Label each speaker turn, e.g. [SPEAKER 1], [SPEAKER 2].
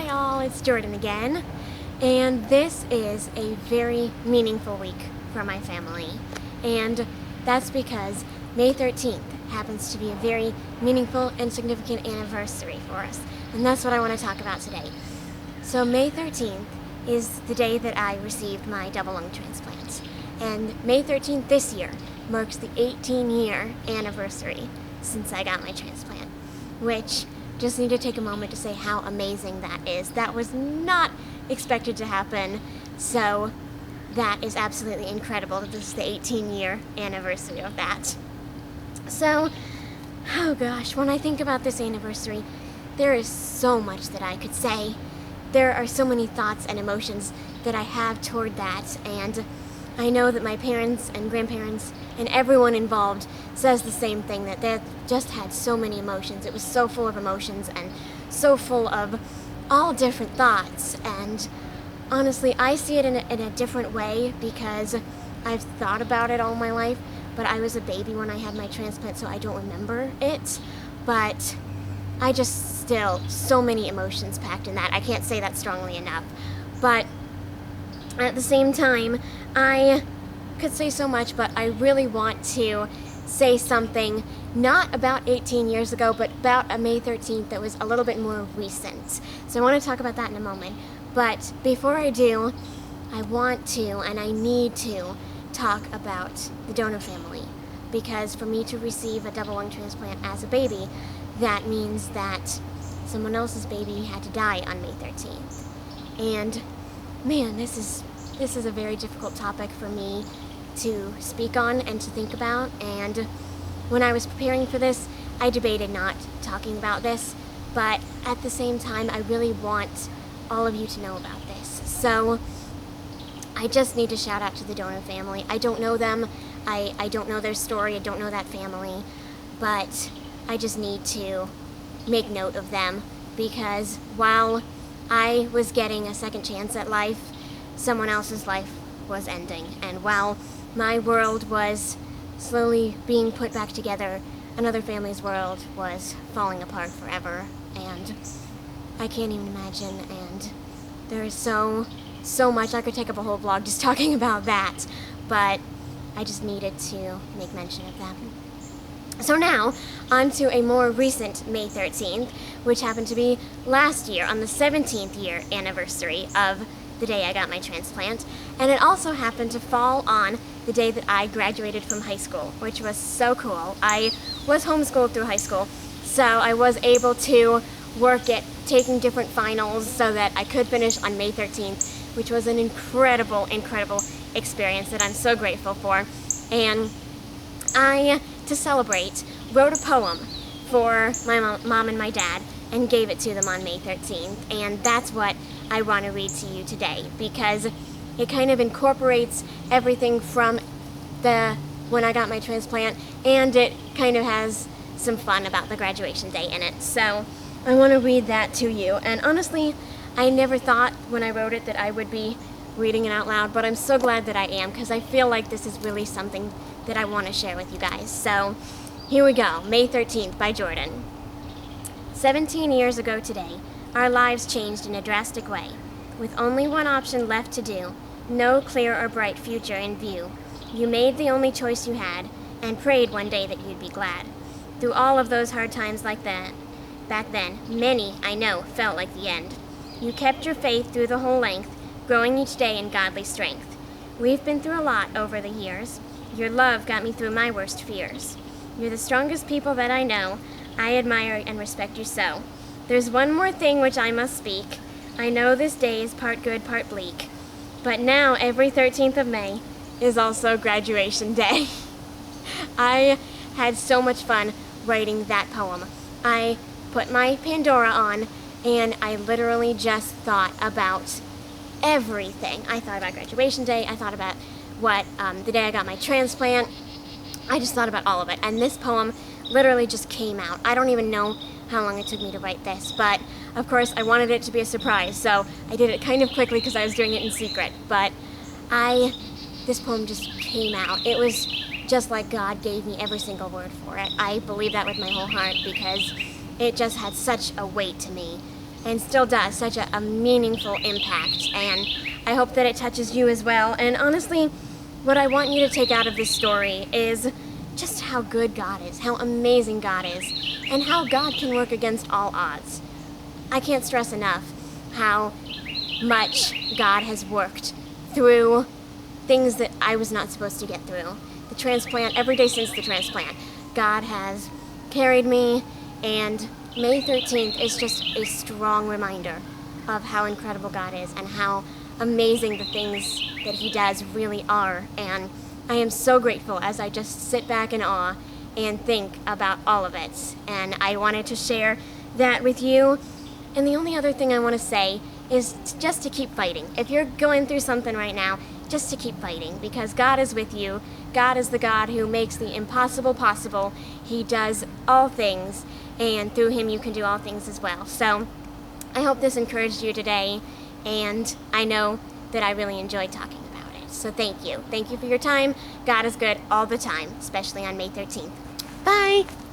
[SPEAKER 1] Hi all, it's Jordan again, and this is a very meaningful week for my family, and that's because May 13th happens to be a very meaningful and significant anniversary for us, and that's what I want to talk about today. So May 13th is the day that I received my double lung transplant, and May 13th this year marks the 18-year anniversary since I got my transplant, which just need to take a moment to say how amazing that is. That was not expected to happen, so that is absolutely incredible that this is the 18-year anniversary of that. So, oh gosh, when I think about this anniversary, there is so much that I could say. There are so many thoughts and emotions that I have toward that, and I know that my parents and grandparents and everyone involved says the same thing, that they just had so many emotions. It was so full of emotions and so full of all different thoughts. And honestly, I see it in a different way because I've thought about it all my life, but I was a baby when I had my transplant, so I don't remember it. But I just still, so many emotions packed in that. I can't say that strongly enough. But at the same time, I could say so much, but I really want to say something not about 18 years ago, but about a May 13th that was a little bit more recent. So I want to talk about that in a moment. But before I do, I want to and I need to talk about the donor family. Because for me to receive a double lung transplant as a baby, that means that someone else's baby had to die on May 13th. And man, this is a very difficult topic for me to speak on and to think about, and when I was preparing for this, I debated not talking about this, but at the same time, I really want all of you to know about this. So I just need to shout out to the donor family. I don't know them, I don't know their story, I don't know that family, but I just need to make note of them, because while I was getting a second chance at life, someone else's life was ending. And while my world was slowly being put back together, another family's world was falling apart forever. And I can't even imagine. And there is so much. I could take up a whole vlog just talking about that. But I just needed to make mention of them. So now, on to a more recent May 13th, which happened to be last year, on the 17th year anniversary of the day I got my transplant, and it also happened to fall on the day that I graduated from high school, which was so cool. I was homeschooled through high school, so I was able to work at taking different finals so that I could finish on May 13th, which was an incredible experience that I'm so grateful for. And I, to celebrate, wrote a poem for my mom and my dad and gave it to them on May 13th, and that's what I want to read to you today, because it kind of incorporates everything from when I got my transplant, and it kind of has some fun about the graduation day in it. So I want to read that to you, and honestly, I never thought when I wrote it that I would be reading it out loud, but I'm so glad that I am, because I feel like this is really something that I want to share with you guys. So here we go, May 13th by Jordan. 17 years ago today, our lives changed in a drastic way. With only one option left to do, no clear or bright future in view, you made the only choice you had, and prayed one day that you'd be glad. Through all of those hard times like that, back then, many, I know, felt like the end. You kept your faith through the whole length, growing each day in godly strength. We've been through a lot over the years. Your love got me through my worst fears. You're the strongest people that I know. I admire and respect you so. There's one more thing which I must speak. I know this day is part good, part bleak. But now every 13th of May is also graduation day. I had so much fun writing that poem. I put my Pandora on and I literally just thought about everything. I thought about graduation day. I thought about the day I got my transplant. I just thought about all of it. And this poem literally just came out. I don't even know how long it took me to write this, but of course I wanted it to be a surprise, so I did it kind of quickly because I was doing it in secret. But this poem just came out. It was just like God gave me every single word for it. I believe that with my whole heart because it just had such a weight to me. and still does such a meaningful impact, and I hope that it touches you as well. And honestly, what I want you to take out of this story is just how good God is, how amazing God is, and how God can work against all odds. I can't stress enough how much God has worked through things that I was not supposed to get through. The transplant, every day since the transplant, God has carried me, and May 13th is just a strong reminder of how incredible God is and how amazing the things that He does really are. And I am so grateful as I just sit back in awe and think about all of it. And I wanted to share that with you. And the only other thing I want to say is just to keep fighting. If you're going through something right now, just to keep fighting, because God is with you. God is the God who makes the impossible possible. He does all things, and through Him you can do all things as well. So I hope this encouraged you today, and I know that I really enjoyed talking about it. So thank you. Thank you for your time. God is good all the time, especially on May 13th. Bye!